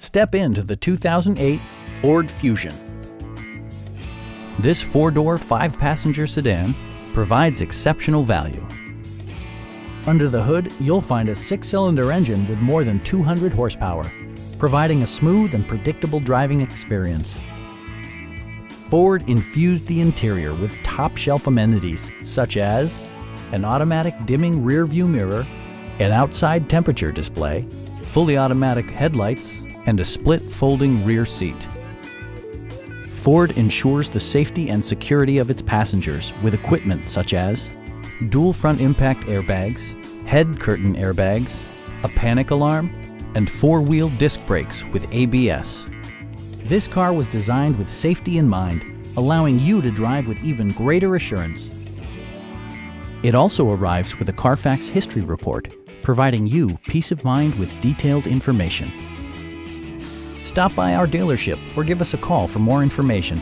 Step into the 2008 Ford Fusion. This four-door, five-passenger sedan provides exceptional value. Under the hood, you'll find a six-cylinder engine with more than 200 horsepower, providing a smooth and predictable driving experience. Ford infused the interior with top-shelf amenities such as an automatic dimming rear-view mirror, an outside temperature display, fully automatic headlights, and a split folding rear seat. Ford ensures the safety and security of its passengers with equipment such as dual front impact airbags, head curtain airbags, a panic alarm, and four-wheel disc brakes with ABS. This car was designed with safety in mind, allowing you to drive with even greater assurance. It also arrives with a Carfax history report, providing you peace of mind with detailed information. Stop by our dealership or give us a call for more information.